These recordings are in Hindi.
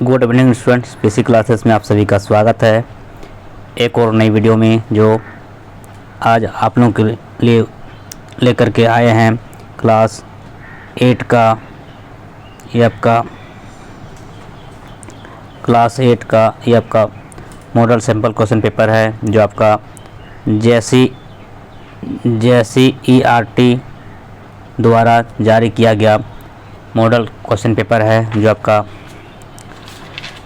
Good evening students, PC classes में आप सभी का स्वागत है एक और नई वीडियो में, जो आज आप लोगों के लिए लेकर के आए हैं। क्लास 8 का ये आपका मॉडल सैम्पल क्वेश्चन पेपर है, जो आपका JCERT द्वारा जारी किया गया मॉडल क्वेश्चन पेपर है। जो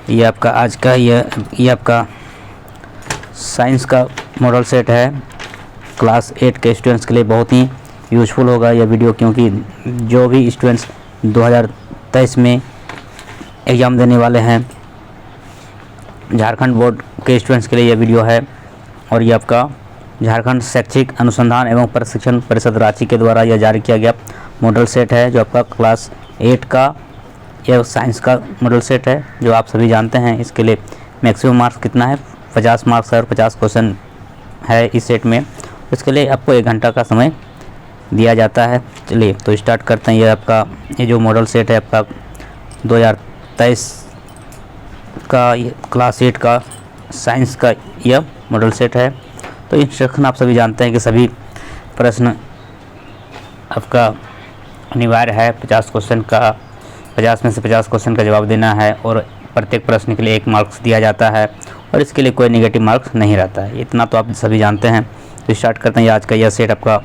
ये आपका आज का ये आपका साइंस का मॉडल सेट है। क्लास 8 के स्टूडेंट्स के लिए बहुत ही यूज़फुल होगा यह वीडियो, क्योंकि जो भी स्टूडेंट्स 2023 में एग्ज़ाम देने वाले हैं, झारखंड बोर्ड के स्टूडेंट्स के लिए यह वीडियो है। और ये आपका झारखंड शैक्षिक अनुसंधान एवं प्रशिक्षण परिषद रांची के द्वारा यह जारी किया गया मॉडल सेट है, जो आपका क्लास 8 का यह साइंस का मॉडल सेट है, जो आप सभी जानते हैं। इसके लिए मैक्सिमम मार्क्स कितना है, 50 मार्क्स है और 50 क्वेश्चन है इस सेट में। इसके लिए आपको 1 घंटा का समय दिया जाता है। चलिए तो स्टार्ट करते हैं। ये जो मॉडल सेट है आपका 2023 का क्लास 8 का साइंस का यह मॉडल सेट है। तो इंस्ट्रक्शन आप सभी जानते हैं कि सभी प्रश्न आपका अनिवार्य है। 50 क्वेश्चन का 50 में से 50 क्वेश्चन का जवाब देना है, और प्रत्येक प्रश्न के लिए 1 मार्क्स दिया जाता है, और इसके लिए कोई नेगेटिव मार्क्स नहीं रहता है। इतना तो आप सभी जानते हैं। तो स्टार्ट करते हैं। आज का यह सेट आपका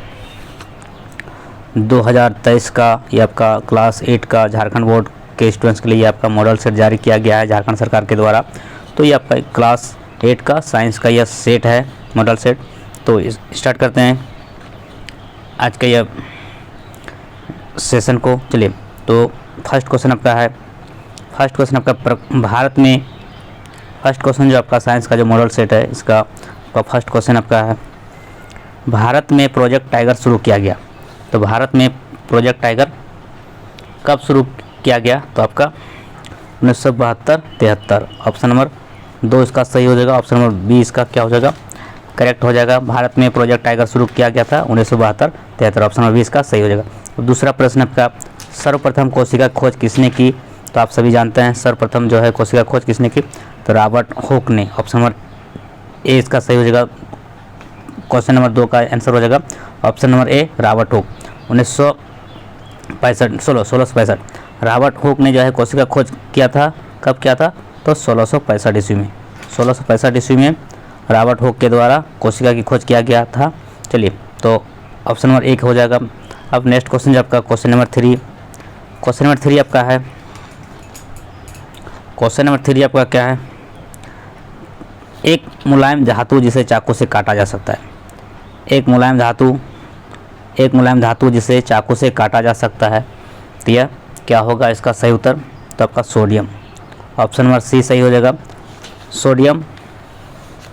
2023 का ये आपका क्लास 8 का झारखंड बोर्ड के स्टूडेंट्स के लिए ये आपका मॉडल सेट जारी किया गया है झारखंड सरकार के द्वारा। तो ये आपका क्लास 8 का साइंस का यह सेट है, मॉडल सेट। तो स्टार्ट करते हैं आज का यह सेशन को। चलिए तो फर्स्ट क्वेश्चन आपका भारत में फर्स्ट क्वेश्चन जो आपका साइंस का जो मॉडल सेट है, इसका फर्स्ट क्वेश्चन आपका है, भारत में प्रोजेक्ट टाइगर शुरू किया गया। तो भारत में प्रोजेक्ट टाइगर कब शुरू किया गया? तो आपका 1972-73। ऑप्शन नंबर 2 इसका सही हो जाएगा। ऑप्शन नंबर बी इसका क्या हो जाएगा, करेक्ट हो जाएगा। भारत में प्रोजेक्ट टाइगर शुरू किया गया था 1972-73। ऑप्शन नंबर बी इसका सही हो जाएगा। तो दूसरा प्रश्न आपका, सर्वप्रथम कोशिका खोज किसने की? तो आप सभी जानते हैं सर्वप्रथम जो है कोशिका खोज किसने की, तो रॉबर्ट हुक ने। ऑप्शन नंबर ए इसका सही हो जाएगा। क्वेश्चन नंबर 2 का आंसर हो जाएगा option number A, Robert Hooke. 1665 Robert Hooke ने जो है कोशिका खोज किया था। कब किया था? तो 1665 ईस्वी में। 1665 ईस्वी में रॉबर्ट हुक के द्वारा कोशिका की खोज किया गया था। चलिए तो ऑप्शन नंबर 1 हो जाएगा। अब नेक्स्ट क्वेश्चन जो आपका क्वेश्चन नंबर 3 आपका है, क्वेश्चन नंबर 3 आपका क्या है, एक मुलायम धातु जिसे चाकू से काटा जा सकता है। एक मुलायम धातु जिसे चाकू से काटा जा सकता है, तो यह क्या होगा इसका सही उत्तर? तो आपका सोडियम। ऑप्शन नंबर सी सही हो जाएगा। सोडियम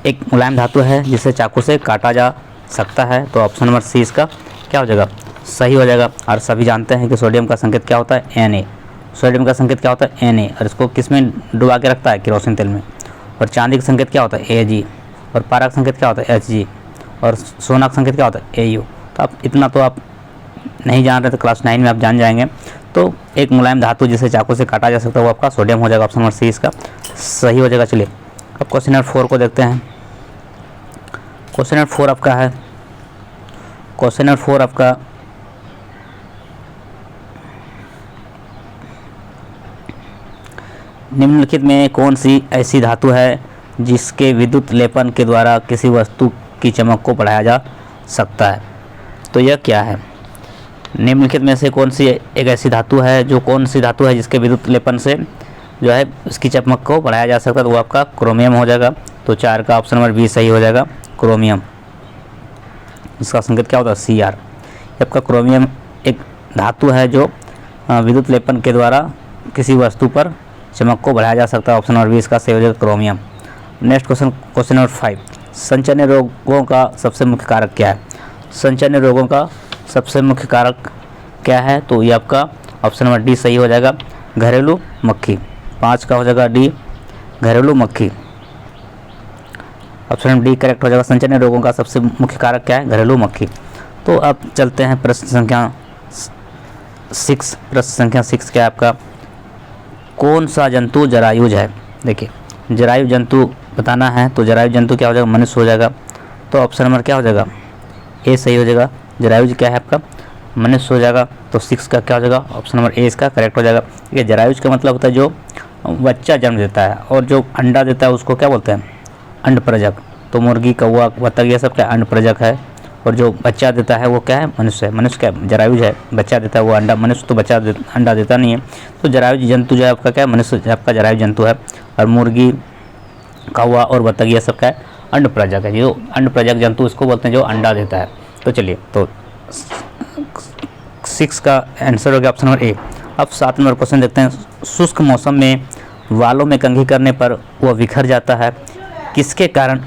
एक मुलायम धातु है जिसे चाकू से काटा जा सकता है, तो ऑप्शन नंबर सी इसका क्या हो जाएगा, सही हो जाएगा। और सभी जानते हैं कि सोडियम का संकेत क्या होता है, Na। सोडियम का संकेत क्या होता है, Na, और इसको किस में डुबा के रखता है, केरोसिन तेल में। और चांदी का संकेत क्या होता है, Ag। और पारा का संकेत क्या होता है, Hg। और सोना का संकेत क्या होता है, Au। तो आप इतना तो आप नहीं जान रहे, तो क्लास 9 में आप जान जाएंगे। तो एक मुलायम धातु जिसे चाकू से काटा जा सकता है वो आपका सोडियम हो जाएगा। ऑप्शन नंबर सी इसका सही हो जाएगा। चलिए अब क्वेश्चन नंबर 4 को देखते हैं। क्वेश्चन नंबर 4 आपका है, क्वेश्चन नंबर 4 आपका निम्नलिखित में कौन सी ऐसी धातु है जिसके विद्युत लेपन के द्वारा किसी वस्तु की चमक को बढ़ाया जा सकता है? तो यह क्या है? निम्नलिखित में से कौन सी एक ऐसी धातु है, कौन सी धातु है जिसके विद्युत लेपन से जो है उसकी चमक को बढ़ाया जा सकता है? तो वो आपका क्रोमियम हो जाएगा। तो 4 का ऑप्शन नंबर बी सही हो जाएगा, क्रोमियम। इसका संकेत क्या होता है, Cr। आपका क्रोमियम एक धातु है जो विद्युत लेपन के द्वारा किसी वस्तु पर चमक को बढ़ाया जा सकता है। ऑप्शन नंबर बी इसका सही हो जाएगा, क्रोमियम। नेक्स्ट क्वेश्चन नंबर 5, संचयन रोगों का सबसे मुख्य कारक क्या है? संचयन रोगों का सबसे मुख्य कारक क्या है? तो ये आपका ऑप्शन नंबर डी सही हो जाएगा, घरेलू मक्खी। 5 का हो जाएगा डी, घरेलू मक्खी। ऑप्शन नंबर डी करेक्ट हो जाएगा। संचयन रोगों का सबसे मुख्य कारक क्या है? घरेलू मक्खी। तो अब चलते हैं प्रश्न संख्या 6। प्रश्न संख्या 6 क्या है आपका, कौन सा जंतु जरायुज है? देखिए जरायु जंतु बताना है तो जरायु जंतु क्या हो जाएगा? मनुष्य हो जाएगा। तो ऑप्शन नंबर क्या हो जाएगा? ए सही हो जाएगा। जरायुज क्या है आपका? मनुष्य हो जाएगा। तो 6 का क्या हो जाएगा? ऑप्शन नंबर ए इसका करेक्ट हो जाएगा। ये जरायुज का मतलब होता है जो बच्चा जन्म देता है, और जो अंडा देता है उसको क्या बोलते हैं? अंडप्रजक। तो मुर्गी, कौवा, बतख ये सब क्या अंडप्रजक है, और जो बच्चा देता है वो क्या है? मनुष्य है। मनुष्य क्या जरायुज है? बच्चा देता है वो अंडा। मनुष्य तो अंडा देता नहीं है। तो जरायुज जंतु जो है आपका क्या है? मनुष्य आपका जरायुज जंतु है। और मुर्गी, कौवा और बतख ये सब क्या है? अंडप्रजक है। जो अंडप्रजक जंतु इसको बोलते हैं जो अंडा देता है। तो चलिए, तो 6 का आंसर हो गया ऑप्शन नंबर ए। अब 7 नंबर क्वेश्चन देखते हैं। शुष्क मौसम में बालों में कंघी करने पर वह बिखर जाता है, किसके कारण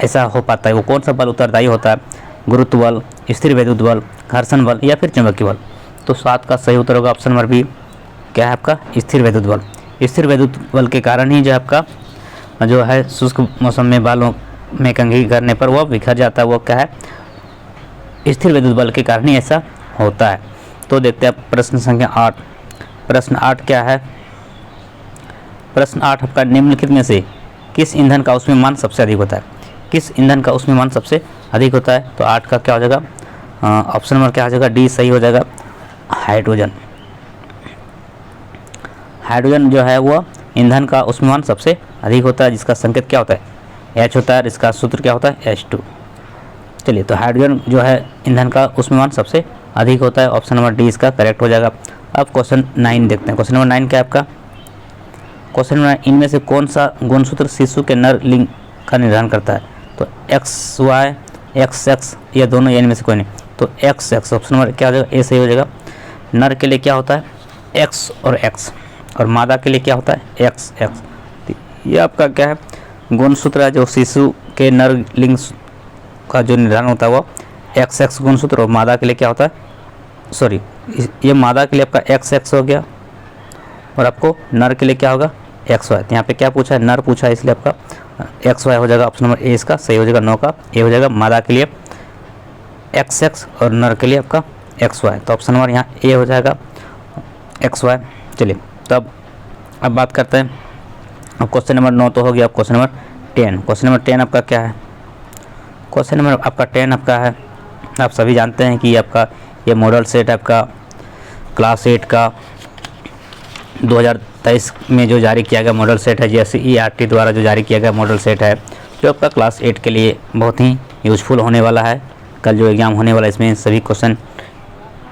ऐसा हो पाता है? वो कौन सा बल उत्तरदायी होता है? गुरुत्व बल, स्थिर वैद्युत बल, घर्षण बल या फिर चुंबकीय बल? तो 7 का सही उत्तर होगा ऑप्शन नंबर बी। क्या है आपका? स्थिर वैद्युत बल। स्थिर वैद्युत बल के कारण ही जो आपका जो है शुष्क मौसम में बालों में कंघी करने पर वह बिखर जाता है, वो क्या है? स्थिर विद्युत बल के कारण ही ऐसा होता है। तो देखते हैं प्रश्न संख्या 8। प्रश्न 8 क्या है? प्रश्न 8 आपका निम्नलिखित में से किस ईंधन का ऊष्मीयमान सबसे अधिक होता है? किस ईंधन का ऊष्मीयमान सबसे अधिक होता है? तो 8 का क्या हो जाएगा? ऑप्शन नंबर क्या हो जाएगा? डी सही हो जाएगा। हाइड्रोजन। हाइड्रोजन जो है वो ईंधन का ऊष्मीयमान सबसे अधिक होता है, जिसका संकेत क्या होता है? H होता है। इसका सूत्र क्या होता है? H2। चलिए, तो हाइड्रोजन जो है ईंधन का ऊष्मीयमान सबसे अधिक होता है। ऑप्शन नंबर डी इसका करेक्ट हो जाएगा। अब क्वेश्चन 9 देखते हैं। क्वेश्चन नंबर 9 क्या है आपका? क्वेश्चन नंबर इनमें से कौन सा गुणसूत्र शिशु के नर लिंग का निर्धारण करता है? तो XY, XX ये दोनों, या इनमें से कोई नहीं। तो XX ऑप्शन नंबर क्या हो जाएगा? ए सही हो जाएगा। नर के लिए क्या होता है? X और X, और मादा के लिए क्या होता है? XX। ये आपका क्या है? गुणसूत्र है जो शिशु के नर लिंग का जो निर्धारण होता है वो XX गुणसूत्र, और मादा के लिए क्या होता है? सॉरी, ये मादा के लिए आपका XX हो गया, और आपको नर के लिए क्या होगा? XY। यहाँ पे क्या पूछा है? नर पूछा है, इसलिए आपका XY हो जाएगा। ऑप्शन नंबर ए इसका सही हो जाएगा। 9 का ए हो जाएगा। मादा के लिए XX और नर के लिए आपका XY। तो ऑप्शन नंबर यहाँ ए हो जाएगा, XY। चलिए, तब अब बात करते हैं। अब क्वेश्चन नंबर 9 तो हो गया। अब क्वेश्चन नंबर 10। क्वेश्चन नंबर 10 आपका क्या है? क्वेश्चन नंबर आपका 10 आपका है, आप सभी जानते हैं कि आपका ये मॉडल सेट आपका क्लास 8 का 2023 में जो जारी किया गया मॉडल सेट है, जैसे ERT द्वारा जो जारी किया गया मॉडल सेट है, जो आपका क्लास 8 के लिए बहुत ही यूजफुल होने वाला है। कल जो एग्ज़ाम होने वाला है इसमें सभी क्वेश्चन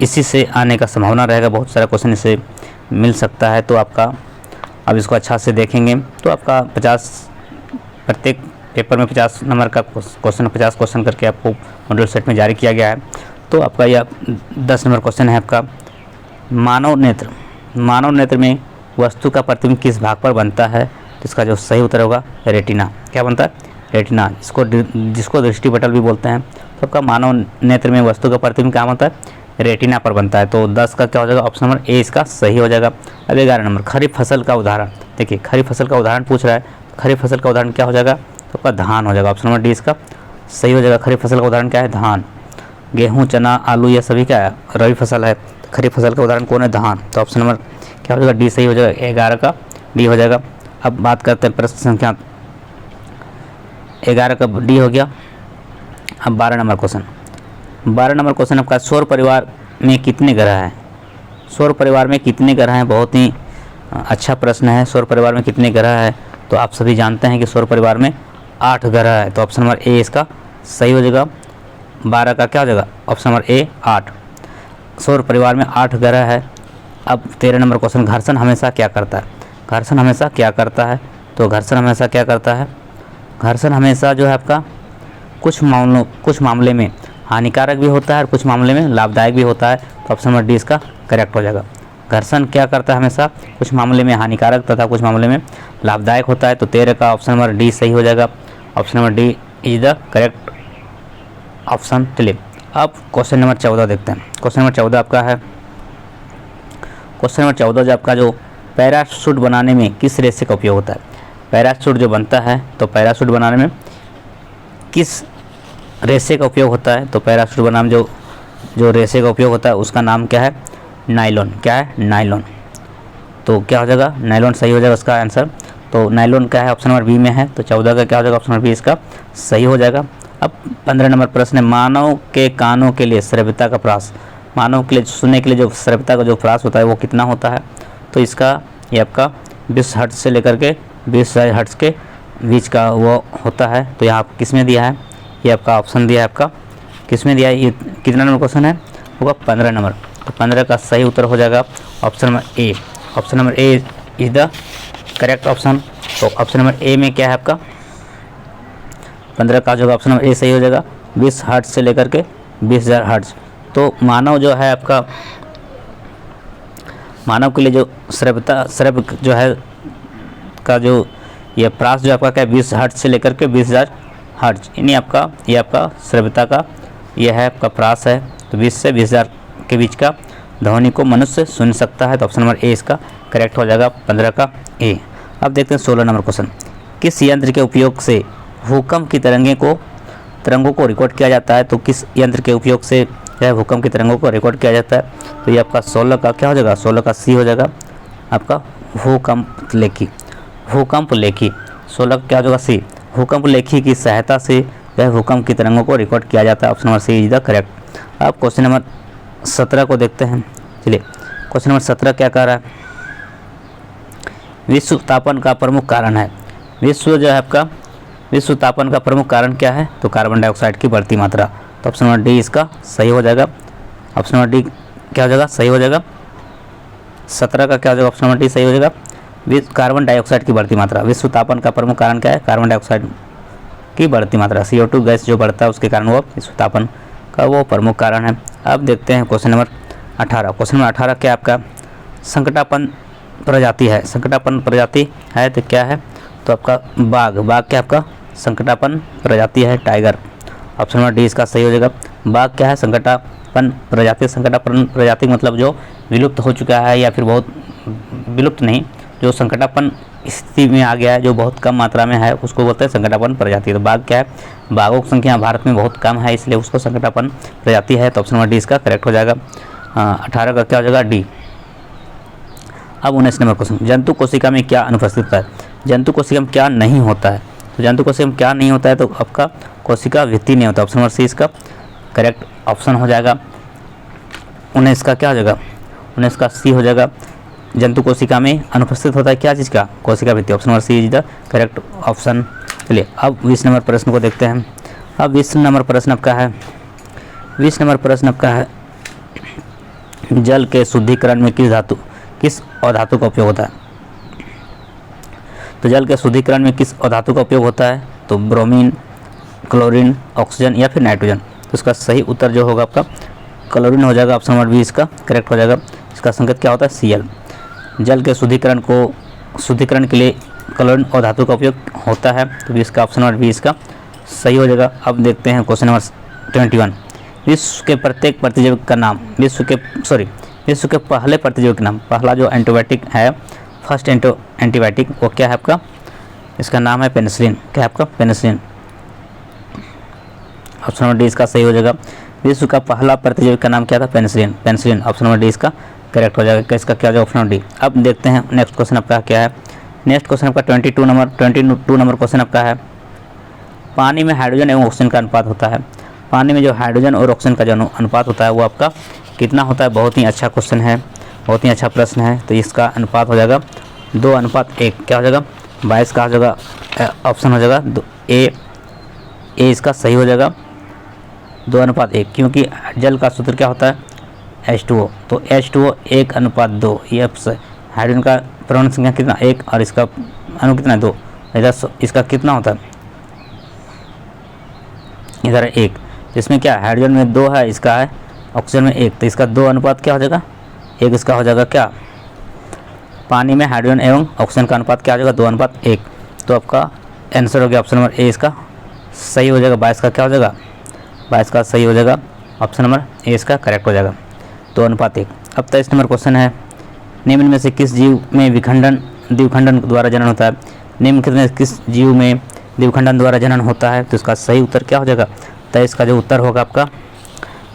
इसी से आने का संभावना रहेगा। बहुत सारा क्वेश्चन इससे मिल सकता है। तो आपका अब इसको अच्छा से देखेंगे तो आपका 50 प्रत्येक पेपर में 50 नंबर का क्वेश्चन 50 क्वेश्चन करके आपको मॉडल सेट में जारी किया गया है। तो आपका यह 10 नंबर क्वेश्चन है आपका मानव नेत्र। मानव नेत्र में वस्तु का प्रतिबिंब किस भाग पर बनता है? तो इसका जो सही उत्तर होगा रेटिना। क्या बनता है? रेटिना, जिसको दृष्टिपटल भी बोलते हैं। तो आपका मानव नेत्र में वस्तु का प्रतिबिंब क्या बनता है? रेटिना पर बनता है। तो 10 का क्या हो जाएगा? ऑप्शन नंबर ए इसका सही हो जाएगा। अब 11 नंबर खरीफ फसल का उदाहरण। देखिए खरीफ फसल का उदाहरण पूछ रहा है। खरीफ फसल का उदाहरण क्या हो जाएगा? तो आपका धान हो जाएगा। ऑप्शन नंबर डी इसका सही हो जाएगा। खरीफ फसल का उदाहरण क्या है? धान। गेहूँ, चना, आलू ये सभी क्या है? रबी फसल है। खरीफ फसल का उदाहरण कौन है? धान। तो ऑप्शन नंबर क्या हो जाएगा? डी सही हो जाएगा। 11 का डी हो जाएगा। अब बात करते हैं प्रश्न संख्या 11 का डी हो गया। अब 12 नंबर क्वेश्चन। 12 नंबर क्वेश्चन आपका सौर परिवार में कितने ग्रह हैं? सौर परिवार में कितने ग्रह हैं? बहुत ही अच्छा प्रश्न है। सौर परिवार में कितने ग्रह हैं? तो आप सभी जानते हैं कि सौर परिवार में 8 ग्रह है। तो ऑप्शन नंबर ए इसका सही हो जाएगा। 12 का क्या हो जाएगा? Option number A 8। सौर परिवार में 8 ग्रह है। अब 13 नंबर क्वेश्चन घर्षण हमेशा क्या करता है? घर्षण हमेशा क्या करता है? तो घर्षण हमेशा क्या करता है? घर्षण हमेशा जो है आपका कुछ मामले में हानिकारक भी होता है और कुछ मामले में लाभदायक भी होता है। तो ऑप्शन नंबर डी इसका करेक्ट हो जाएगा। घर्षण क्या करता है? हमेशा कुछ मामले में हानिकारक तथा कुछ मामले में लाभदायक होता है। तो 13 का ऑप्शन नंबर डी सही हो जाएगा। Option number D is the correct option. चलिए अब क्वेश्चन नंबर 14 देखते हैं। क्वेश्चन नंबर 14 आपका है, क्वेश्चन नंबर 14 जो आपका जो पैराशूट बनाने में किस रेशे का उपयोग होता है? पैराशूट जो बनता है तो पैराशूट बनाने में किस रेशे का उपयोग होता है? तो पैराशूट बनाने में जो रेशे का उपयोग होता है उसका नाम क्या है? नायलॉन। क्या है? नायलॉन। तो क्या हो जाएगा, नायलॉन सही हो जाएगा उसका आंसर। तो नायलॉन क्या है, ऑप्शन नंबर बी में है, तो 14 का क्या हो जाएगा, ऑप्शन नंबर बी इसका सही हो जाएगा। अब 15 नंबर प्रश्न है, मानव के कानों के लिए श्रव्यता का प्रयास, मानव के लिए सुनने के लिए जो श्रव्यता का जो प्रयास होता है वो कितना होता है, तो इसका ये आपका 20 हर्ट्ज से लेकर के 20,000 हर्ट्ज के बीच का वो होता है। तो यहाँ किस में दिया है, ये आपका ऑप्शन दिया है, आपका किस में दिया है, ये कितना नंबर क्वेश्चन है, होगा 15 नंबर। तो 15 का सही उत्तर हो जाएगा option number A. Option number A is the correct option. तो ऑप्शन नंबर ए में क्या है आपका 15 का जो ऑप्शन नंबर ए सही हो जाएगा, 20 हर्ट्ज से लेकर के 20,000 हर्ट्ज। तो मानव जो है आपका, मानव के लिए जो श्रव्य जो है का जो ये प्रयास जो आपका क्या 20 हर्ट्ज से लेकर के 20,000 हर्ट्ज, यानी आपका ये आपका श्रव्यता का ये है आपका प्रयास है। तो 20 से 20,000 के बीच का ध्वनि को मनुष्य सुन सकता है। तो ऑप्शन नंबर ए इसका करेक्ट हो जाएगा 15 का ए। अब देखते हैं 16 नंबर क्वेश्चन, किस यंत्र के उपयोग से भूकंप की तरंगों को रिकॉर्ड किया जाता है। तो किस यंत्र के उपयोग से यह भूकंप की तरंगों को रिकॉर्ड किया जाता है, तो ये आपका 16 का क्या हो जाएगा, 16 का सी हो जाएगा आपका भूकंप लेखी। भूकंप लेखी 16 का क्या हो जाएगा सी, भूकंप लेखी की सहायता से यह भूकंप की तरंगों को रिकॉर्ड किया जाता है। Option number C is the correct. अब क्वेश्चन नंबर 17 को देखते हैं। चलिए क्वेश्चन नंबर 17 क्या कह रहा है, विश्व तापन का प्रमुख कारण है। विश्व जो है आपका विश्व तापन का प्रमुख कारण क्या है, तो कार्बन डाइऑक्साइड की बढ़ती मात्रा। तो ऑप्शन नंबर डी इसका सही हो जाएगा। ऑप्शन नंबर डी क्या हो जाएगा, सही हो जाएगा। 17 का क्या हो जाएगा, ऑप्शन नंबर डी सही हो जाएगा। कार्बन डाइऑक्साइड की बढ़ती मात्रा, विश्व तापन का प्रमुख कारण क्या है, कार्बन डाइऑक्साइड की बढ़ती मात्रा, CO2 गैस जो बढ़ता है उसके कारण वो विश्व तापन का वो प्रमुख कारण है। अब देखते हैं क्वेश्चन नंबर 18। क्वेश्चन नंबर 18 क्या आपका संकटापन प्रजाति है। संकटापन प्रजाति है तो क्या है, तो आपका बाघ क्या आपका संकटापन प्रजाति है, टाइगर। ऑप्शन नंबर डी इसका सही हो जाएगा। बाघ क्या है, संकटापन प्रजाति। संकटापन प्रजाति मतलब जो विलुप्त हो चुका है या फिर बहुत विलुप्त नहीं, जो संकटापन स्थिति में आ गया है, जो बहुत कम मात्रा में है, उसको बोलते हैं संकटापन प्रजाति। तो बाघ क्या है, बाघों की संख्या भारत में बहुत कम है, इसलिए उसको संकटापन प्रजाति है। तो ऑप्शन नंबर डी इसका करेक्ट हो जाएगा। 18 का क्या हो जाएगा, डी। अब 19 नंबर क्वेश्चन, जंतु कोशिका में क्या अनुपस्थित होता है। जंतु कोशिका में क्या नहीं होता है, तो जंतु कोशिका में क्या नहीं होता है, तो आपका कोशिका भित्ति नहीं होता। ऑप्शन नंबर सी इसका करेक्ट ऑप्शन हो जाएगा। 19 का क्या हो जाएगा, 19 का सी हो जाएगा। जंतु कोशिका में अनुपस्थित होता है क्या चीज़ का, कोशिका भित्ति। Option number C is the correct option. चलिए अब 20 नंबर प्रश्न को देखते हैं। अब 20 नंबर प्रश्न आपका है, 20 नंबर प्रश्न आपका है, जल के शुद्धिकरण में किस अधातु का उपयोग होता है। तो जल के शुद्धिकरण में किस अधातु का उपयोग होता है, तो ब्रोमीन, क्लोरीन, ऑक्सीजन या फिर नाइट्रोजन। तो इसका सही उत्तर जो होगा आपका क्लोरीन हो जाएगा। ऑप्शन नंबर बी इसका करेक्ट हो जाएगा। इसका संकेत क्या होता है, Cl। जल के शुद्धिकरण के लिए क्लोरीन और धातु का उपयोग होता है, तो इसका ऑप्शन नंबर बी इसका सही हो जाएगा। अब देखते हैं क्वेश्चन नंबर 21, विश्व के प्रत्येक प्रतिजैविक का नाम, विश्व के पहले प्रतिजैविक नाम, पहला जो एंटीबायोटिक है, फर्स्ट एंटीबायोटिक वो क्या है आपका, इसका नाम है पेनिसिलिन। क्या है आपका, पेनिसिलिन। ऑप्शन नंबर डी इसका सही हो जाएगा। विश्व का पहला प्रतिजैविक का नाम क्या था, पेनिसिलिन। ऑप्शन नंबर डी इसका करेक्ट हो जाएगा। इसका क्या जाएगा, ऑप्शन नंबर डी। अब देखते हैं नेक्स्ट क्वेश्चन आपका क्या है। नेक्स्ट क्वेश्चन आपका 22 नंबर क्वेश्चन आपका है, पानी में हाइड्रोजन एवं ऑक्सीजन का अनुपात होता है। पानी में जो हाइड्रोजन और ऑक्सीजन का जो अनुपात होता है वो आपका कितना होता है। बहुत ही अच्छा क्वेश्चन है, बहुत ही अच्छा प्रश्न है। तो इसका अनुपात हो जाएगा 2:1। क्या हो जाएगा, 22 का हो जाएगा ऑप्शन हो जाएगा ए इसका सही हो जाएगा 2:1, क्योंकि जल का सूत्र क्या होता है H2O। तो H2O 1:2। ये हाइड्रोजन का परमाणु संख्या कितना 1 और इसका अणु कितना 2। इधर इसका कितना होता है, इधर 1। इसमें क्या हाइड्रोजन में 2 है, इसका है ऑक्सीजन में 1, तो इसका 2:1 क्या हो जाएगा 1। इसका हो जाएगा क्या, पानी में हाइड्रोजन एवं ऑक्सीजन का अनुपात क्या हो जाएगा 2:1। तो आपका आंसर हो गया ऑप्शन नंबर ए इसका सही हो जाएगा। 22 का क्या हो जाएगा, 22 का सही हो जाएगा। ऑप्शन नंबर ए इसका करेक्ट हो जाएगा 2:1। अब 23 नंबर क्वेश्चन है, निम्न में से किस जीव में द्विखंडन द्वारा जनन होता है। निम्न में किस जीव में द्विखंडन द्वारा जनन होता है, तो इसका सही उत्तर क्या हो जाएगा। 23 का जो उत्तर होगा आपका,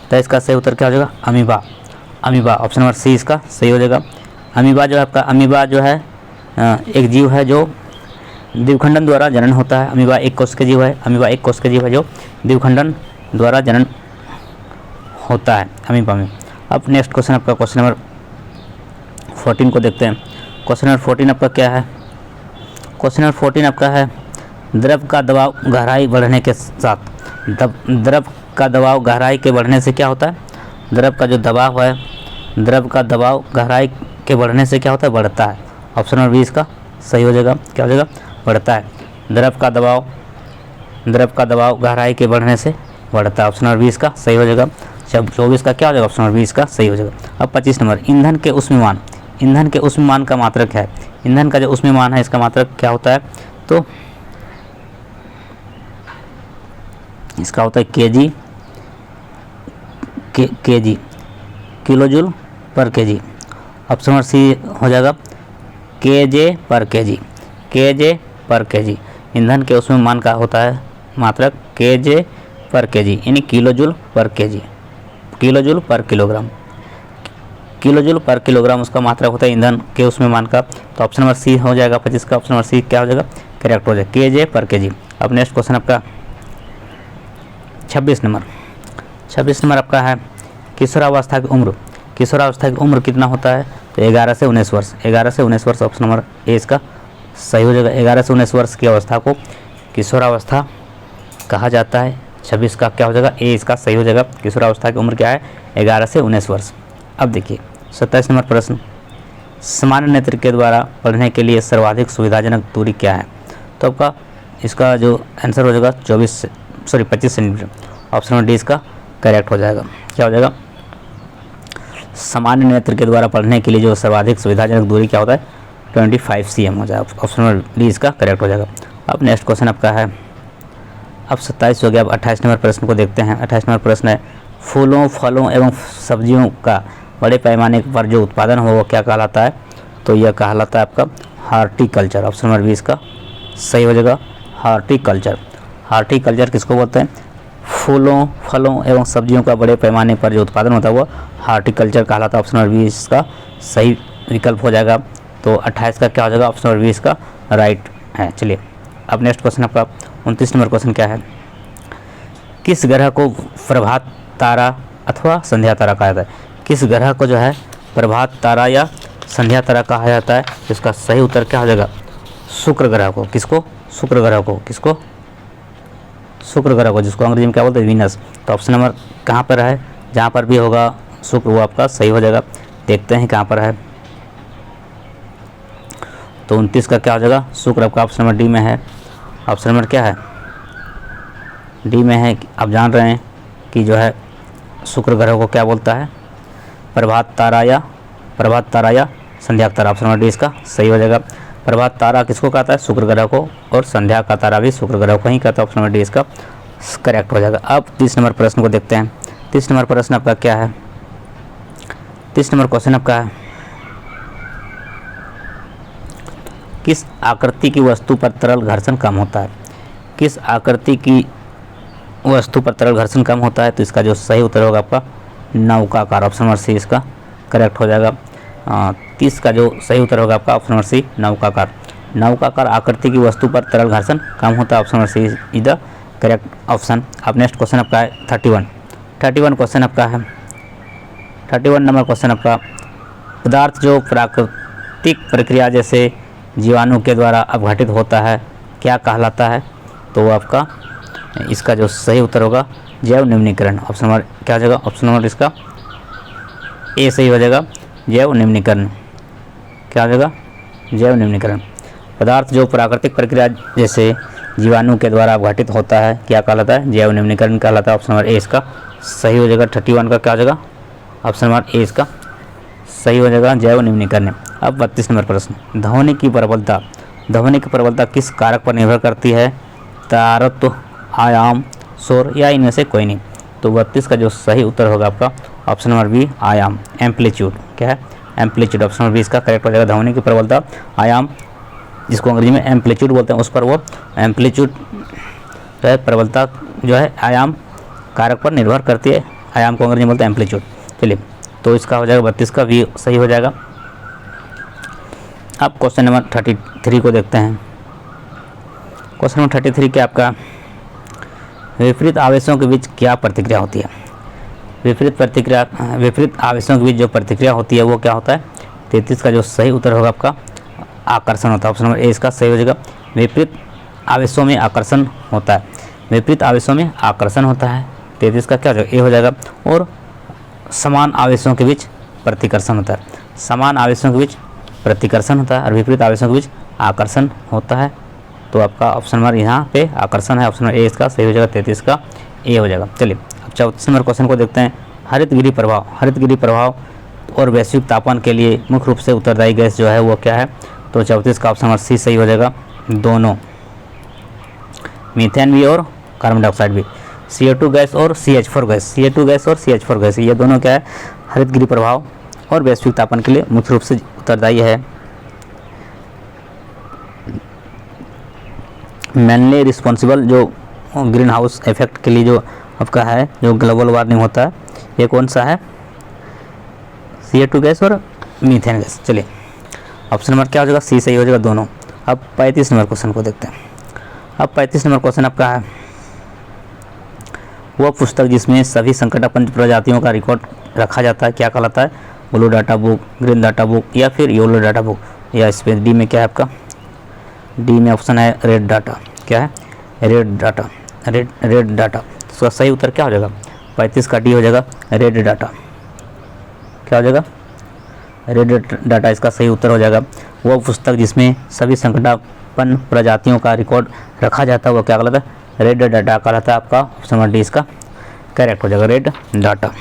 23 का सही उत्तर क्या हो जाएगा, अमीबा। ऑप्शन नंबर सी इसका सही हो जाएगा। अमीबा जो है आपका, अमीबा जो है एक जीव है जो द्विखंडन द्वारा जनन होता है। अमीबा एक कोश के जीव है, अमीबा एक कोश के जीव है जो द्विखंडन द्वारा जनन होता है अमीबा में। अब नेक्स्ट क्वेश्चन आपका क्वेश्चन नंबर 14 को देखते हैं। क्वेश्चन नंबर 14 आपका क्या है? क्वेश्चन नंबर 14 आपका है द्रव का दबाव गहराई बढ़ने के साथ, द्रव का दबाव गहराई के बढ़ने से क्या होता है? द्रव का जो दबाव है, द्रव का दबाव गहराई के बढ़ने से क्या होता है? बढ़ता है। ऑप्शन नंबर 20 का सही हो जाएगा। क्या हो जाएगा? बढ़ता है। द्रव का दबाव गहराई के बढ़ने से बढ़ता है। ऑप्शन नंबर 20 का सही हो जाएगा। 24 का क्या हो जाएगा? ऑप्शन नंबर 20 का सही हो जाएगा। अब 25 नंबर, ईंधन के ऊष्मीमान, ईंधन के ऊष्मीमान का मात्रक है। ईंधन का जो ऊष्मीमान है इसका मात्रक क्या होता है? तो इसका होता है केजी, किलोजूल पर केजी। ऑप्शन नंबर सी हो जाएगा केजे पर केजी, केजे पर केजी। ईंधन के ऊष्मीमान का होता है मात्रक केजे पर केजी, यानी किलोजूल पर केजी, किलोजूल पर किलोग्राम, किलोजूल पर किलोग्राम उसका मात्रक होता है ईंधन के ऊष्मीमान का। तो ऑप्शन नंबर सी हो जाएगा 25 का। ऑप्शन नंबर सी क्या हो जाएगा? करेक्ट हो जाएगा, केजे पर केजी। अब नेक्स्ट क्वेश्चन आपका 26 नंबर, 26 नंबर आपका है किशोरावस्था की उम्र, किशोरावस्था की उम्र कितना होता है? तो 11 से 19 वर्ष, 11 से 19 वर्ष। ऑप्शन नंबर ए इसका सही हो जाएगा। 11 से 19 वर्ष की अवस्था को किशोरावस्था कहा जाता है। 26 का क्या हो जाएगा? ए इसका सही हो जाएगा। किशोरावस्था की उम्र क्या है? 11 से 19 वर्ष। अब देखिए 27 नंबर प्रश्न, सामान्य नेत्र के द्वारा पढ़ने के लिए सर्वाधिक सुविधाजनक दूरी क्या है? तो आपका इसका जो आंसर हो जाएगा 25 सेंटीमीटर। ऑप्शन नंबर डी इसका करेक्ट हो जाएगा। क्या हो जाएगा? सामान्य नेत्र के द्वारा पढ़ने के लिए जो सर्वाधिक सुविधाजनक दूरी क्या होता है? 25 cm हो जाएगा। ऑप्शन नंबर डी इसका करेक्ट हो जाएगा। अब नेक्स्ट क्वेश्चन आपका है, अब 27 हो गया। अब 28 नंबर प्रश्न को देखते हैं। 28 नंबर प्रश्न है फूलों, फलों एवं सब्जियों का बड़े पैमाने पर जो उत्पादन हो वो क्या कहलाता है? तो यह कहलाता है आपका हार्टिकल्चर। ऑप्शन नंबर 20 का सही हो जाएगा, हार्टिकल्चर। हार्टिकल्चर किसको बोलते हैं? फूलों, फलों एवं सब्जियों का बड़े पैमाने पर जो उत्पादन होता है वो हार्टिकल्चर कहलाता है। ऑप्शन नंबर 20 का सही विकल्प हो जाएगा। तो 28 का क्या हो जाएगा? ऑप्शन नंबर 20 का राइट है। चलिए अब नेक्स्ट क्वेश्चन आपका 29 नंबर क्वेश्चन क्या है? किस ग्रह को प्रभात तारा अथवा संध्या तारा कहा जाता है? किस ग्रह को जो है प्रभात तारा या संध्या तारा कहा जाता है? इसका सही उत्तर क्या हो जाएगा? शुक्र ग्रह को। किसको? शुक्र ग्रह को। किसको? शुक्र ग्रह को, जिसको अंग्रेजी में क्या बोलते हैं? वीनस। तो ऑप्शन नंबर कहाँ पर है? जहाँ पर भी होगा शुक्र वो आपका सही हो जाएगा। देखते हैं कहाँ पर है। तो 29 का क्या हो जाएगा? शुक्र आपका ऑप्शन नंबर डी में है। ऑप्शन नंबर क्या है? डी में है। आप जान रहे हैं कि जो है शुक्र ग्रह को क्या बोलता है? प्रभात तारा या संध्या तारा। ऑप्शन नंबर डी इसका सही हो जाएगा। प्रभात तारा किसको कहता है? शुक्र ग्रह को। और संध्या का तारा भी शुक्र ग्रह को ही कहता है। ऑप्शन नंबर डी इसका करेक्ट हो जाएगा। अब 30 नंबर प्रश्न को देखते हैं। 30 नंबर प्रश्न आपका क्या है? 30 नंबर क्वेश्चन आपका है किस आकृति की वस्तु पर तरल घर्षण कम होता है? किस आकृति की वस्तु पर तरल घर्षण कम होता है? तो इसका जो सही उत्तर होगा आपका नौकाकार। ऑप्शन नंबर सी इसका करेक्ट हो जाएगा। 30 का जो सही उत्तर होगा आपका ऑप्शन नंबर सी नौकाकार। नौकाकार आकृति की वस्तु पर तरल घर्षण कम होता है। Option number C is the correct option. अब नेक्स्ट क्वेश्चन आपका है 31 क्वेश्चन आपका है। 31 नंबर क्वेश्चन आपका पदार्थ जो प्राकृतिक प्रक्रिया जैसे जीवाणु के द्वारा अपघटित होता है क्या कहलाता है? तो वो आपका इसका जो सही उत्तर होगा जैव निम्नीकरण। ऑप्शन नंबर क्या हो जाएगा? ऑप्शन नंबर इसका ए सही हो जाएगा, जैव निम्नीकरण। क्या हो जाएगा? जैव निम्नीकरण। पदार्थ जो प्राकृतिक प्रक्रिया जैसे जीवाणु के द्वारा अपघटित होता है क्या कहलाता है? जैव निम्नीकरण कहलाता है। ऑप्शन नंबर ए इसका सही हो जाएगा। 31 का क्या हो जाएगा? ऑप्शन नंबर ए इसका सही हो जाएगा, जैव निम्नीकरण। अब 32 नंबर प्रश्न, ध्वनि की प्रबलता किस कारक पर निर्भर करती है? तारत्व, आयाम, शोर या इनमें से कोई नहीं। तो 32 का जो सही उत्तर होगा आपका ऑप्शन नंबर बी आयाम, एम्पलीट्यूड। क्या है? एम्पलीट्यूड। ऑप्शन नंबर बी इसका करेक्ट हो जाएगा। ध्वनि की प्रबलता आयाम, जिसको अंग्रेजी में एम्पलीट्यूड बोलते हैं, उस पर वो एम्पलीट्यूड जो है प्रबलता जो है आयाम कारक पर निर्भर करती है। आयाम को अंग्रेजी में बोलते हैं एम्पलीट्यूड। चलिए तो इसका हो जाएगा 32 का भी सही हो जाएगा। अब क्वेश्चन नंबर 33 को देखते हैं। क्वेश्चन नंबर 33 क्या आपका, विपरीत आवेशों के बीच क्या प्रतिक्रिया होती है। विपरीत आवेशों के बीच जो प्रतिक्रिया होती है वो क्या होता है। 33 का जो सही उत्तर होगा आपका आकर्षण होता है। ऑप्शन नंबर ए इसका सही हो जाएगा। विपरीत आवेशों में आकर्षण होता है। विपरीत आवेशों में आकर्षण होता है। 33 का क्या हो जाएगा, ए हो जाएगा। और समान आवेशों के बीच प्रतिकर्षण होता है। समान आवेशों के बीच प्रतिकर्षण होता है और विपरीत आवेशों के बीच आकर्षण होता है। तो आपका ऑप्शन नंबर यहाँ पे आकर्षण है। ऑप्शन नंबर ए इसका सही हो जाएगा। 33 का ए हो जाएगा। चलिए अब 34 नंबर क्वेश्चन को देखते हैं। हरितगृह प्रभाव और वैश्विक तापमान के लिए मुख्य रूप से उत्तरदायी गैस जो है वो क्या है। तो 34 का ऑप्शन नंबर सी सही हो जाएगा। दोनों, मीथेन भी और कार्बन डाइऑक्साइड भी, CO2 गैस और CH4 गैस, CO2 गैस और CH4 गैस, ये दोनों क्या है, हरितगृह प्रभाव और वैश्विक तापमान के लिए मुख्य रूप से उत्तरदायी है। मेनली रिस्पॉन्सिबल जो ग्रीन हाउस इफेक्ट के लिए जो आपका है, जो ग्लोबल वार्मिंग होता है, ये कौन सा है, CO2 गैस और मीथेन गैस। चलिए ऑप्शन नंबर क्या हो जाएगा, सी सही हो जाएगा दोनों। अब 35 नंबर क्वेश्चन को देखते हैं। अब 35 नंबर क्वेश्चन आपका है, वह पुस्तक जिसमें सभी संकटापन्न प्रजातियों का रिकॉर्ड रखा जाता है क्या कहलाता है। Blue data book, green data book या फिर येलो डाटा बुक, या इसमें डी में क्या है आपका, डी में ऑप्शन है रेड डाटा। क्या है, रेड डाटा, रेड डाटा। इसका सही उत्तर क्या हो जाएगा, 35 का डी हो जाएगा, रेड डाटा। क्या हो जाएगा, रेड डाटा इसका सही उत्तर हो जाएगा। वो पुस्तक जिसमें सभी संकटापन्न प्रजातियों का रिकॉर्ड रखा जाता है वो क्या कहलाता है, रेड डाटा कहलाता है। आपका ऑप्शन नंबर डी इसका करेक्ट हो जाएगा, रेड डाटा।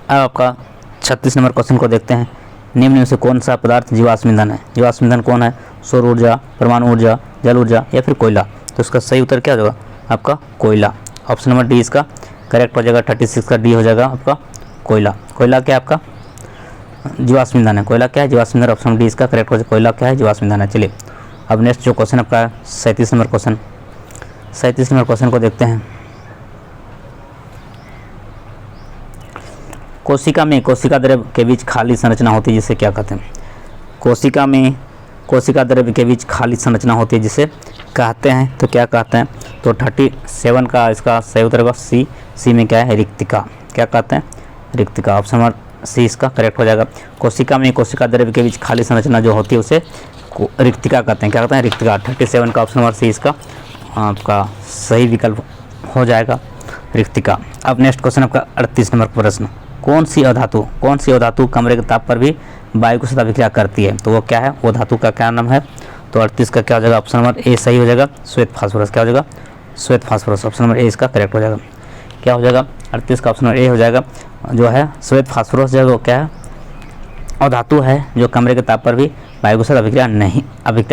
अब आपका 36 नंबर क्वेश्चन को देखते हैं। निम्न में से कौन सा पदार्थ जीवाश्म ईंधन है। जीवाश्म ईंधन कौन है, सौर ऊर्जा, परमाणु ऊर्जा, जल ऊर्जा या फिर कोयला। तो इसका सही उत्तर क्या हो जाएगा आपका, कोयला। ऑप्शन नंबर डी इसका करेक्ट हो जाएगा। 36 का डी हो जाएगा आपका कोयला। कोयला क्या आपका जीवाश्म ईंधन है। कोयला क्या है, जीवाश्म ईंधन। ऑप्शन डी इसका करेक्ट हो जाएगा। कोयला क्या है, जीवाश्म ईंधन है। चलिए अब नेक्स्ट जो क्वेश्चन आपका है 37 नंबर क्वेश्चन। 37 नंबर क्वेश्चन को देखते हैं। कोशिका में कोशिका द्रव्य के बीच खाली संरचना होती है जिसे क्या कहते हैं। कोशिका में कोशिका द्रव्य के बीच खाली संरचना होती है जिसे कहते हैं, तो क्या कहते हैं। तो 37 का इसका सही उत्तर होगा सी में क्या है, रिक्तिका। क्या कहते हैं, रिक्तिका। ऑप्शन नंबर सी इसका करेक्ट हो जाएगा। कोशिका में कोशिका द्रव्य के बीच खाली संरचना जो होती है उसे रिक्तिका कहते हैं। क्या कहते हैं, रिक्तिका। 37 का ऑप्शन नंबर सी इसका आपका सही विकल्प हो जाएगा, रिक्तिका। अब नेक्स्ट क्वेश्चन आपका 38 नंबर प्रश्न। कौन सी अधातु कमरे के ताप पर भी वायु के साथ अभिक्रिया करती है। तो वो क्या है, वो धातु का क्या नाम है। तो 38 का क्या हो जाएगा, ऑप्शन नंबर ए सही हो जाएगा, श्वेत फास्फोरस। क्या हो जाएगा, श्वेत फास्फोरस। ऑप्शन नंबर ए इसका करेक्ट हो जाएगा। क्या हो जाएगा, 38 का ऑप्शन नंबर ए हो जाएगा, जो है श्वेत फास्फोरस जो है वो क्या है, अधातु है जो कमरे के ताप पर भी वायु के साथ अभिक्रिया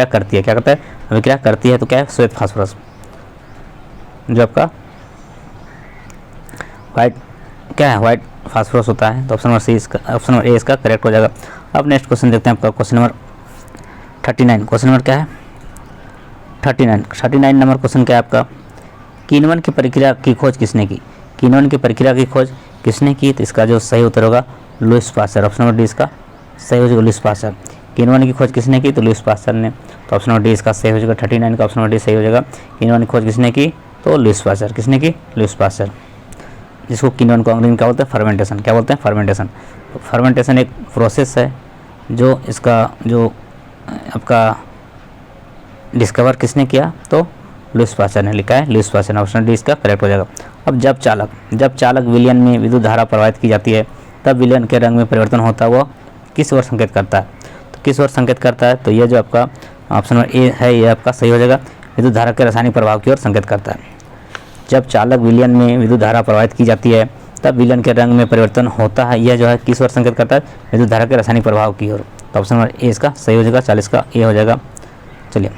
करती है। क्या कहता है, अभिक्रिया करती है। तो क्या है, श्वेत फास्फोरस जो आपका वाइट क्या है, वाइट फास्फोरस होता है। तो ऑप्शन नंबर सी इसका ऑप्शन नंबर ए इसका करेक्ट हो जाएगा। अब नेक्स्ट क्वेश्चन देखते हैं आपका क्वेश्चन नंबर 39। क्वेश्चन नंबर क्या है, 39 नंबर क्वेश्चन क्या है आपका, किण्वन की प्रक्रिया की खोज किसने की। किण्वन की प्रक्रिया की खोज किसने की। तो इसका जो सही उत्तर होगा Lewis pasture. Option number D इसका सही हो जाएगा, लुईस पास्चर। किण्वन की खोज किसने की, तो लुईस पास्चर ने। तो ऑप्शन नंबर डी इसका सही हो जाएगा। 39 का ऑप्शन नंबर डी सही हो जाएगा। किण्वन की खोज किसने की, तो लुईस पास्चर। किसने की, लुईस पास्चर। जिसको किण्वन को अंग्रेजी में क्या बोलते हैं, फर्मेंटेशन। क्या बोलते हैं, फर्मेंटेशन। फर्मेंटेशन एक प्रोसेस है जो इसका जो आपका डिस्कवर किसने किया, तो लुईस पास्चर ने लिखा है, लुईस पास्चर। ऑप्शन डी इसका करेक्ट हो जाएगा। अब जब चालक विलयन में विद्युत धारा प्रवाहित की जाती है तब विलयन के रंग में परिवर्तन होता है, वो किस ओर संकेत करता है। तो किस ओर संकेत करता है, तो ये जो आपका ऑप्शन नंबर ए है ये आपका सही हो जाएगा, विद्युत धारा के रासायनिक प्रभाव की ओर संकेत करता है। जब चालक विलयन में विद्युत धारा प्रवाहित की जाती है तब विलयन के रंग में परिवर्तन होता है, यह जो है किस ओर संकेत करता है, विद्युत धारा के रासायनिक प्रभाव की ओर। तो ऑप्शन नंबर ए इसका सही हो जाएगा, 40 का ए हो जाएगा। चलिए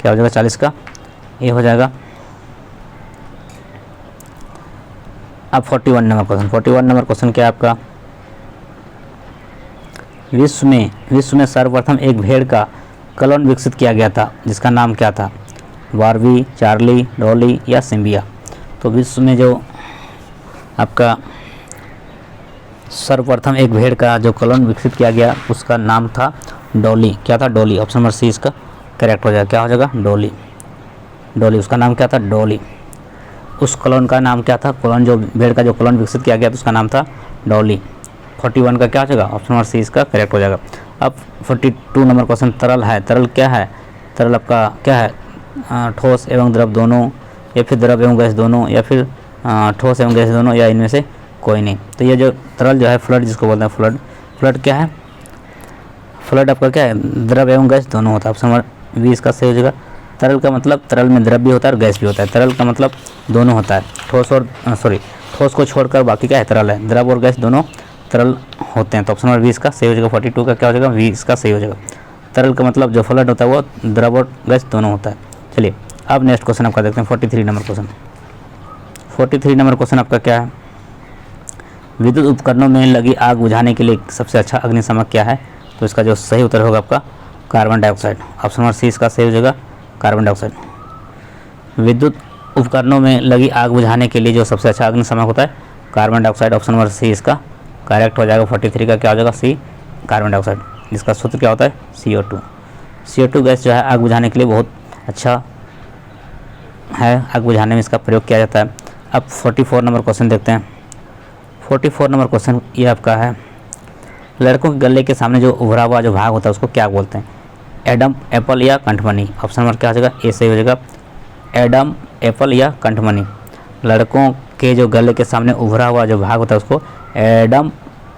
क्या हो जाएगा, 40 का ए हो जाएगा। अब 41 नंबर क्वेश्चन। 41 नंबर क्वेश्चन क्या है आपका, विश्व में सर्वप्रथम एक भेड़ का क्लोन विकसित किया गया था जिसका नाम क्या था, बारबी, चार्ली, डॉली या सिम्बिया। तो विश्व में जो आपका सर्वप्रथम एक भेड़ का जो क्लोन विकसित किया गया उसका नाम था डॉली। क्या था? डॉली। ऑप्शन नंबर सी इसका करेक्ट हो जाएगा। क्या हो जाएगा? डॉली। डॉली, उसका नाम क्या था? डॉली। उस क्लोन का नाम क्या था? क्लोन जो भेड़ का जो क्लोन विकसित किया गया तो उसका नाम था डॉली। 41 का क्या हो जाएगा? ऑप्शन नंबर सी इसका करेक्ट हो जाएगा। अब 42 नंबर क्वेश्चन, तरल है। तरल क्या है? तरल आपका क्या है? ठोस एवं द्रव दोनों, या फिर द्रव एवं गैस दोनों, या फिर ठोस एवं गैस दोनों, या इनमें से कोई नहीं। तो ये जो तरल जो है, फ्लड जिसको बोलते हैं, फ्लड। फ्लड क्या है? फ्लड आपका क्या है? द्रव एवं गैस दोनों होता है। ऑप्शन नंबर बी इसका सही हो जाएगा। तरल का मतलब तरल में द्रव भी होता है और गैस भी होता है। तरल का मतलब दोनों होता है। ठोस और ठोस को छोड़कर बाकी क्या है? तरल है। द्रव और गैस दोनों तरल होते हैं। तो ऑप्शन नंबर बी इसका सही हो जाएगा। 42 का क्या हो जाएगा? बी इसका सही हो जाएगा। तरल का मतलब जो फ्लड होता है वो द्रव और गैस दोनों होता है। चलिए अब नेक्स्ट क्वेश्चन आपका देखते हैं। 43 नंबर क्वेश्चन। 43 नंबर क्वेश्चन आपका क्या है? विद्युत उपकरणों में लगी आग बुझाने के लिए सबसे अच्छा अग्निशामक क्या है? तो इसका जो सही उत्तर होगा आपका carbon dioxide. Option number C इसका सही हो जाएगा, कार्बन डाइऑक्साइड। विद्युत उपकरणों में लगी आग बुझाने के लिए जो सबसे अच्छा अग्निशामक होता है carbon dioxide. Option number C इसका करेक्ट हो जाएगा। 43 का क्या हो जाएगा? C, carbon dioxide. इसका सूत्र क्या होता है? CO2। CO2 गैस जो है आग बुझाने के लिए बहुत अच्छा है, आग बुझाने में इसका प्रयोग किया जाता है। अब 44 नंबर क्वेश्चन देखते हैं। 44 नंबर क्वेश्चन ये आपका है, लड़कों के गले के सामने जो उभरा हुआ जो भाग होता है उसको क्या बोलते हैं? एडम, एप्पल या कंठमणि। ऑप्शन नंबर क्या हो जाएगा? ए सही हो जाएगा। एडम, एप्पल या कंठमणि। लड़कों के जो गले के सामने उभरा हुआ जो भाग होता है उसको एडम,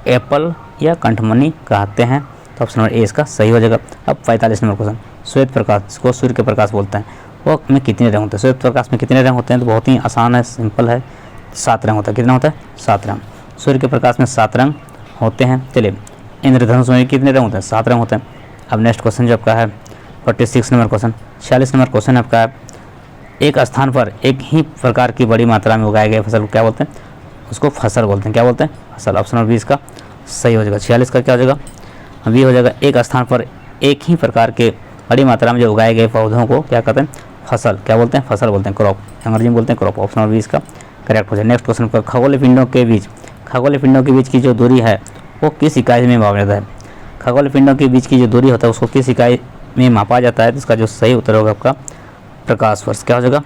एप्पल या कंठमणि कहते हैं। तो ऑप्शन नंबर ए इसका सही हो जाएगा। अब 45 नंबर क्वेश्चन, श्वेत प्रकाश जिसको सूर्य के प्रकाश बोलते हैं वो में कितने रंग होते हैं? श्वेत प्रकाश में कितने रंग होते हैं? तो बहुत ही आसान है, सिंपल है, 7 रंग होता है। कितना होता है? 7 रंग। सूर्य के प्रकाश में 7 रंग होते हैं। चलिए इंद्रधनुष में कितने रंग होते हैं? 7 रंग होते हैं। अब नेक्स्ट क्वेश्चन जो आपका है 46 नंबर क्वेश्चन। 46 नंबर क्वेश्चन आपका है, एक स्थान पर एक ही प्रकार की बड़ी मात्रा में उगाए गए फसल को क्या बोलते हैं? उसको फसल बोलते हैं। क्या बोलते हैं? फसल। ऑप्शन नंबर 20 का सही हो जाएगा। 46 का क्या हो जाएगा? बी हो जाएगा। एक स्थान पर एक ही प्रकार के बड़ी मात्रा में जो उगाए गए पौधों को क्या कहते हैं? फसल। क्या बोलते हैं? फसल बोलते हैं, क्रॉप। अंग्रेजी में बोलते हैं क्रॉप। ऑप्शन नंबर 20 का करेक्ट हो जाए। नेक्स्ट क्वेश्चन पर, खगोलीय पिंडों के बीच की जो दूरी है वो किस इकाई में मापा जाता है? खगोलीय पिंडों के बीच की जो दूरी होता है उसको किस इकाई में मापा जाता है? तो इसका जो सही उत्तर होगा आपका प्रकाश वर्ष। क्या हो जाएगा?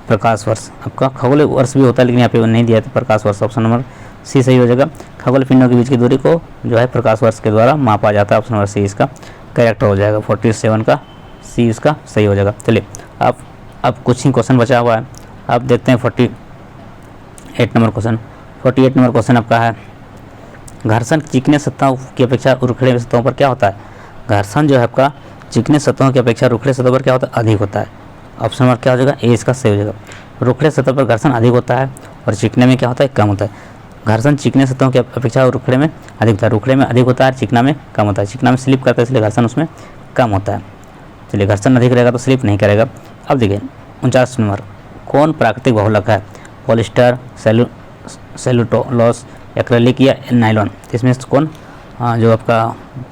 प्रकाश वर्ष। आपका खगोलीय वर्ष भी होता है लेकिन यहाँ पे नहीं दिया है, तो प्रकाश वर्ष। ऑप्शन नंबर सी सही हो जाएगा। खगोलीय पिंडों के बीच की दूरी को जो है प्रकाश वर्ष के द्वारा मापा जाता है। ऑप्शन नंबर सी इसका करेक्ट हो जाएगा। 47 का सी इसका सही हो जाएगा। चलिए अब कुछ ही क्वेश्चन बचा हुआ है। अब देखते हैं 48 नंबर क्वेश्चन। 48 नंबर क्वेश्चन आपका है, घर्षण चिकने सतहों की अपेक्षा रुखड़े सतहों पर क्या होता है? घर्षण जो है आपका चिकने सतहों की अपेक्षा रुखड़े सतहों पर क्या होता है? अधिक होता है। ऑप्शन नंबर क्या हो जाएगा? ए इसका सही हो जाएगा। रुखड़े सतह पर घर्षण अधिक होता है और चिकने में क्या होता है? कम होता है। घर्षण चिकने सतहों की अपेक्षा रुखड़े में अधिक होता है। रुखड़े में अधिक होता है, चिकना में कम होता है। चिकना में स्लिप करता है इसलिए घर्षण उसमें कम होता है। चलिए घर्षण अधिक रहेगा तो स्लिप नहीं करेगा। अब देखिए 49 नंबर, कौन प्राकृतिक बहुलक है? पॉलिस्टर, सेलुलोज, एक्रेलिक या नायलॉन। इसमें से कौन जो आपका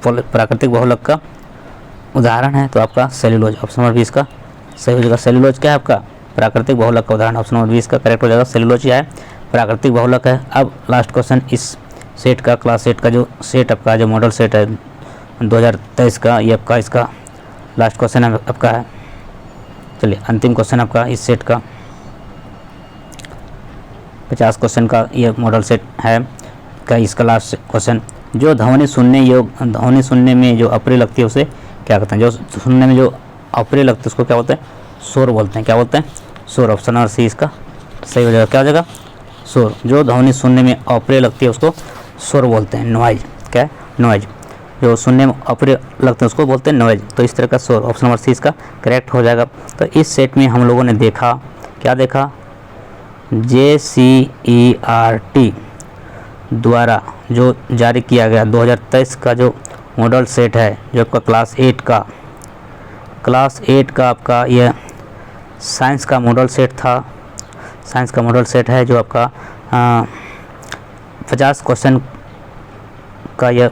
प्राकृतिक बहुलक का उदाहरण है? तो आपका सेलुलोज। ऑप्शन नंबर 20 का सही हो जाएगा। सेलुलोज क्या है? आपका प्राकृतिक बहुलक का उदाहरण। ऑप्शन नंबर 20 का करेक्ट हो जाएगा। सेलुलोज क्या है? प्राकृतिक बहुलक है। अब लास्ट क्वेश्चन इस सेट का, क्लास सेट का जो सेट आपका जो मॉडल सेट है 2023 का, ये आपका इसका लास्ट क्वेश्चन आपका है। चलिए अंतिम क्वेश्चन आपका इस सेट का 50 क्वेश्चन का ये मॉडल सेट है का इसका लास्ट क्वेश्चन, जो ध्वनि सुनने में जो अप्रिय लगती है उसे क्या कहते हैं? जो सुनने में जो अप्रिय लगती है उसको क्या बोलते हैं? शोर बोलते हैं। क्या बोलते हैं? शोर। ऑप्शन नंबर सी इसका सही हो जाएगा। क्या हो जाएगा? शोर। जो ध्वनि सुनने में अप्रिय लगती है उसको शोर बोलते हैं, नॉइज। क्या है? नॉइज। जो सुनने में अप्रिय लगते हैं उसको बोलते हैं नॉइज। तो इस तरह का शोर। ऑप्शन नंबर सी इसका करेक्ट हो जाएगा। तो इस सेट में हम लोगों ने देखा, क्या देखा? JCERT द्वारा जो जारी किया गया 2023 का जो मॉडल सेट है, जो आपका क्लास 8 का आपका यह साइंस का मॉडल सेट था। साइंस का मॉडल सेट है जो आपका 50 क्वेश्चन का यह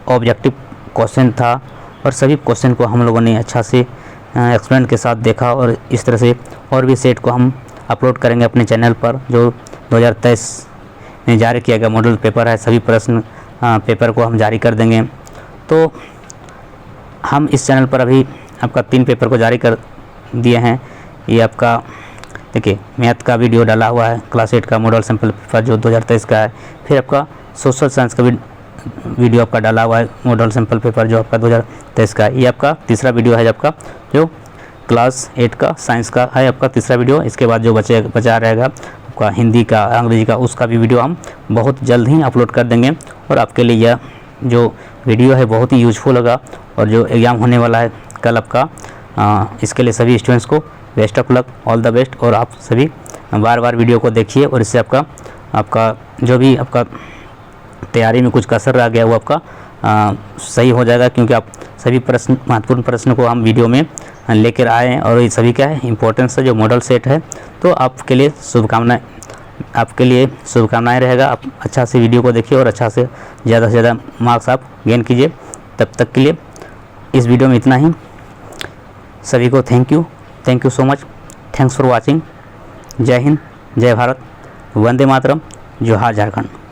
ऑब्जेक्टिव क्वेश्चन था और सभी क्वेश्चन को हम लोगों ने अच्छा से एक्सप्लेन के साथ देखा। और इस तरह से और भी सेट को हम अपलोड करेंगे अपने चैनल पर जो 2023 में जारी किया गया मॉडल पेपर है, सभी प्रश्न पेपर को हम जारी कर देंगे। तो हम इस चैनल पर अभी आपका 3 पेपर को जारी कर दिए हैं। ये आपका देखिए मैथ का वीडियो डाला हुआ है, क्लास 8 का मॉडल सैंपल पेपर जो 2023 का है। फिर आपका सोशल साइंस का वीडियो आपका डाला हुआ है, मॉडल सैंपल पेपर जो आपका 2023 का है। ये आपका तीसरा वीडियो है आपका जो क्लास 8 का साइंस का है, आपका तीसरा वीडियो। इसके बाद जो बचा रहेगा आपका हिंदी का, अंग्रेजी का, उसका भी वीडियो हम बहुत जल्द ही अपलोड कर देंगे। और आपके लिए यह जो वीडियो है बहुत ही यूजफुल होगा। और जो एग्ज़ाम होने वाला है कल आपका, इसके लिए सभी स्टूडेंट्स को best of luck, all the best. और आप सभी बार बार वीडियो को देखिए और इससे आपका जो भी आपका तैयारी में कुछ कसर रह गया वो आपका सही हो जाएगा, क्योंकि आप सभी प्रश्न, महत्वपूर्ण प्रश्न को हम वीडियो में लेकर आए हैं। और ये सभी क्या है इंपॉर्टेंस है जो मॉडल सेट है। तो आपके लिए शुभकामनाएं रहेगा। आप अच्छा से वीडियो को देखिए और अच्छा से ज़्यादा मार्क्स आप गेन कीजिए। तब तक के लिए इस वीडियो में इतना ही। सभी को thank you so much. Thanks for watching. जय हिंद, जय भारत, वंदे मातरम, जोहार झारखंड।